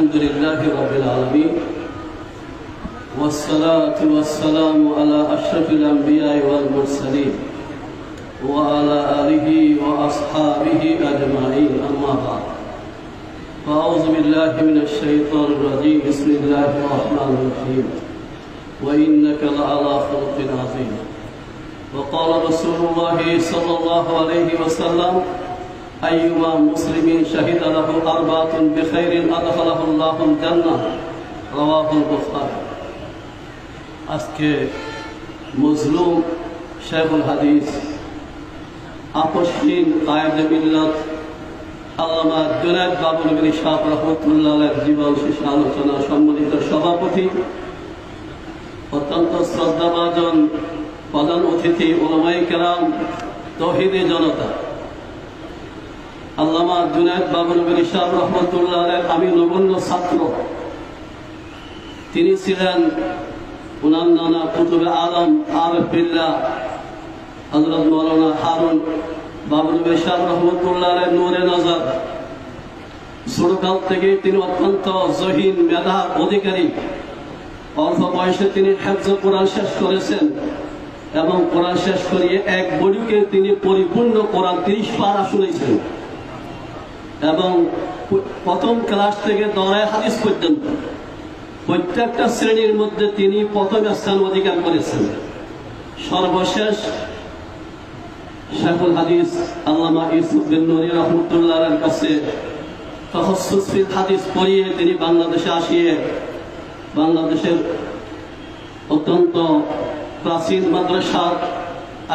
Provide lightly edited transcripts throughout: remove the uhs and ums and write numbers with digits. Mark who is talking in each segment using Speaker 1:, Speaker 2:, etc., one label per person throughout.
Speaker 1: الحمد لله رب العالمين والصلاة والسلام على أشرف الأنبياء والمرسلين وعلى آله وأصحابه أجمعين أما بعد فأعوذ بالله من الشيطان الرجيم بسم الله الرحمن الرحيم وإنك لعلى خلق عظيم وقال رسول الله صلى الله عليه وسلم أيما مسلم شهد له أربعة بخير أدخله الله الجنة رواه البخاري আজকে মজলুম শেখুল হাদিস আপসহীন কায়েদ মিল্লাত আল্লামা জুনায়েদ বাবুনগরী সাহেব রাহমাতুল্লাহ আলাইহির জীবন শেষে আলোচনা সম্মানিত সভাপতি অত্যন্ত শ্রদ্ধাভাজন প্রধান অতিথি উলামায়ে কেরাম তৌহিদি জনতা আল্লামা জুনায়েদ বাবুনগরী সাহেব রাহমাতুল্লাহ আলাইহির আমি নগণ্য ছাত্র। তিনি ছিলেন উনার নানা কুতুবে আলম আরিফ বিল্লাহ হযরত মাওলানা হারুন বাবুনগরী সাহেব রাহমাতুল্লাহ আলাইহির নূরে নজর। ছোটকাল থেকে তিনি অত্যন্ত জহিন মেধার অধিকারী। অল্প বয়সে তিনি হিফজ কোরআন শেষ করেছেন এবং কোরআন শেষ করিয়ে এক বডিকে তিনি পরিপূর্ণ কোরআন 30 পারা শুনেছেন এবং প্রথম ক্লাস থেকে দরায়ে হাদিস পর্যন্ত প্রত্যেকটা শ্রেণীর মধ্যে তিনি প্রথম স্থান অধিকার করেছেন। সর্বশেষ শেখুল হাদিস আল্লামা ইউসুফ বিন নুরি রাহমাতুল্লাহ আলাইহির কাছে তাখাসসুস ফিল হাদিস পড়িয়ে তিনি বাংলাদেশে আসিয়ে বাংলাদেশের অত্যন্ত প্রাচীন মাদ্রাসা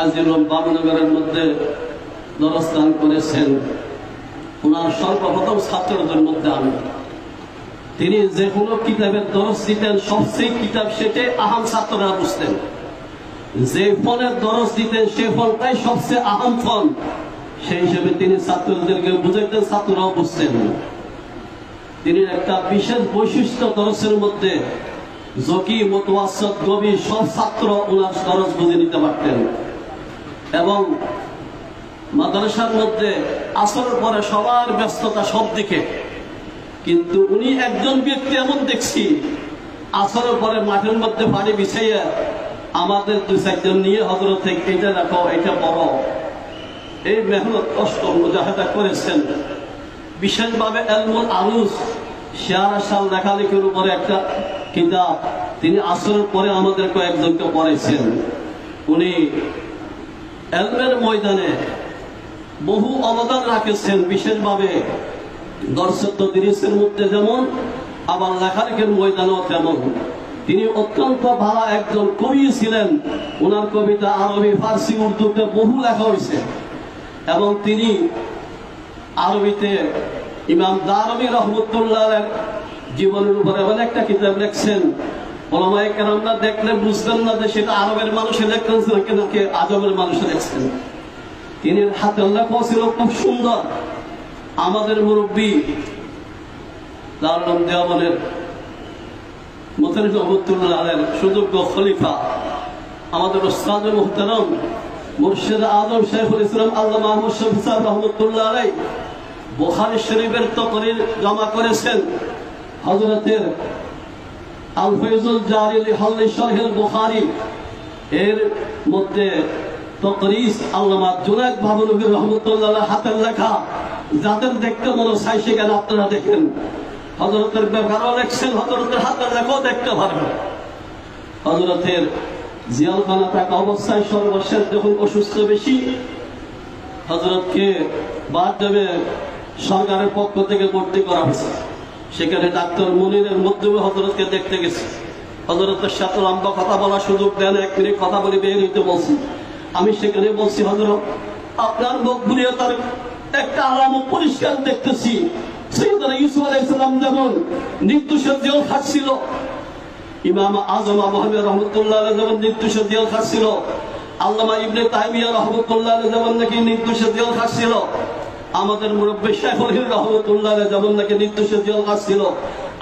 Speaker 1: আজিরুল বাবুনগরের মধ্যে দরস্থান করেছেন। ওনার সর্বপ্রথম ছাত্রদের মধ্যে আমি। তিনি যে কোনো কিতাবের দরস দিতেন সবচেয়ে কিতাব সেটে আহাম ছাত্ররা বুঝতেন। যে ফলের দরস দিতেন সে ফলটাই সবচেয়ে আহাম ফল, সেই হিসেবে তিনি ছাত্রদেরকে বুঝাইতেন, ছাত্ররাও বুঝতেন। তিনি একটা বিশেষ বৈশিষ্ট্য দরসের মধ্যে জকি মুতাওয়াসসিত গভীর সব ছাত্র ওনার দরস বুঝে নিতে পারতেন এবং মাদ্রাসার মধ্যে আসরের পরে সবার ব্যস্ততা সব দিকে, কিন্তু উনি একজন ব্যক্তি এমন দেখছি আসরের পরে মাঠের মধ্যে পানি বিছাইয়া আমাদের 2-4 নিয়ে হযরত থেকে এটা রাখো এটা পড়ো, এই মেহনত কষ্ট মুজাহাদা করেছেন। বিশেষভাবে ইলমুল আরুজ শিয়ারা সাল লেখালেখির উপরে একটা কিতাব তিনি আসরের পরে আমাদের কয়েকজনকে পড়াইছেন। উনি ইলমের ময়দানে বহু অবদান রাখেছেন, বিশেষভাবে দর্শক তদরিসের মধ্যে যেমন আবার লেখালেখির ময়দানেও তেমন। তিনি অত্যন্ত ভালো একজন কবি ছিলেন। ওনার কবিতা আরবি ফার্সি উর্দুতে বহু লেখা হয়েছে এবং তিনি আরবিতে ইমাম দারমি রাহমাতুল্লাহর জীবনের উপরে এমন একটা কিতাব লিখছেন, উলামায়ে কেরামরা দেখলে বুঝবেন না যে সেটা আরবের মানুষে লিখছেন নাকি আজমের মানুষে লিখছেন। তিনি হাতের লেখা ছিল খুব সুন্দর। আমাদের মুরব্বী দারুল দেওয়ানের মুতারিদ রহমাতুল্লাহ আলাইহির সুযোগ্য খলিফা আমাদের উস্তাদ মুহতারাম মুর্শিদ আজম শাইখুল ইসলাম আল্লামা আহমদ শফি সাহেব রহমাতুল্লাহ আলাইহি বুখারী শরীফের তাকরীর জমা করেছেন। হযরতের আল ফায়জুল জারি লিহাল্লি শারহিল বুখারী এর মধ্যে তাকরীস আল্লামা জুনায়েদ বাবুনগরী রহমাতুল্লাহ আলাইহি হাতের লেখা, যাদের দেখতে মনে চাই সেখানে আপনারা দেখেন। হযরতের ব্যাপারও লেখছেন, হযরতের হাতের লেখাও দেখতে পারবেন। হযরতের জিয়ালখানা থাকা অবস্থায় সর্বশেষ যখন অসুস্থ বেশি, হযরতকে বারডেমে সরকারের পক্ষ থেকে ভর্তি করা হয়েছে। সেখানে ডাক্তার মনিরের মাধ্যমে হযরতকে দেখতে গেছে। হযরতের সাথে লম্বা কথা বলার সুযোগ দেন, 1 মিনিট কথা বলে বের হইতে বলছি। আমি সেখানে বলছি, হযরত আপনার মুখ ঘুরিয়ে তার একটা আলামত পরিষ্কার দেখতেছি। সৈয়দনা ইউসুফ আলাইহিস সালাম যেমন নির্দোষের জেল খাটছিল, ইমাম আযম আবু হানিফা রাহমাতুল্লাহ আলাইহি যেমন নির্দোষের জেল খাটছিল, আল্লামা ইবনে তাইমিয়া রাহমাতুল্লাহ আলাইহি যেমন নাকি নির্দোষের জেল খাটছিল, আমাদের মুরব্বী শাইখুল হিন্দ রাহমাতুল্লাহ আলাইহি যেমন নাকি নির্দোষের জেল খাটছিল।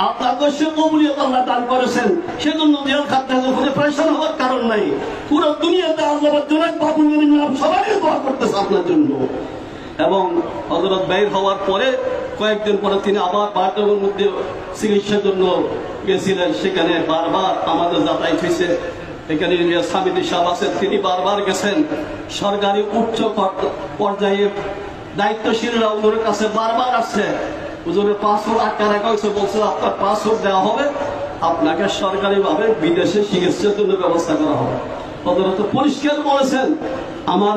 Speaker 1: আপনার অবশ্যই কবুলিয়ত আল্লাহ দান করেছেন, সেজন্য জেল খাটতে কোনো পরেশান হওয়ার কারণ নাই। পুরো দুনিয়াতে আল্লাহ জুনায়েদ বাবুনগরীর নাম সবাই দোয়া করতেছে আপনার জন্য। এবং হযরত বের হওয়ার পরে কয়েকদিন পরে তিনি আবার বারডাঙ্গার মধ্যে চিকিৎসার জন্য গেছিলেন। সেখানে বারবার আমাদের যাতায়াত হয়েছে। এখানে ইলিয়াস হামিদি সাহেব আছেন, তিনি বারবার গেছেন। সরকারি উচ্চ পর্যায়ে দায়িত্বশীলরা ওদের কাছে বারবার আসছে, হুজুরের পাসপোর্ট আটকা রাখা হয়েছে, বলছে আপনার পাসপোর্ট দেওয়া হবে, আপনাকে সরকারিভাবে বিদেশে চিকিৎসার জন্য ব্যবস্থা করা হবে। হযরত পরিষ্কার বলেছেন আমার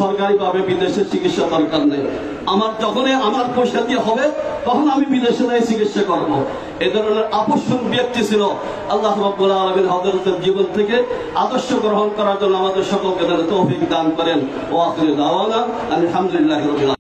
Speaker 1: সরকারিভাবে বিদেশে চিকিৎসা দরকার নেই, আমার যখনই আমার পয়সা দিয়ে হবে তখন আমি বিদেশে যাই চিকিৎসা করবো। এই ধরনের আকর্ষণ ব্যক্তি ছিল। আল্লাহ রাব্বুল আলামিন হযরতের জীবন থেকে আদর্শ গ্রহণ করার জন্য আমাদের সকলকে তৌফিক দান করেন। ওয়া আখিরু দাওয়ানা আলহামদুলিল্লাহি রাব্বিল আলামিন।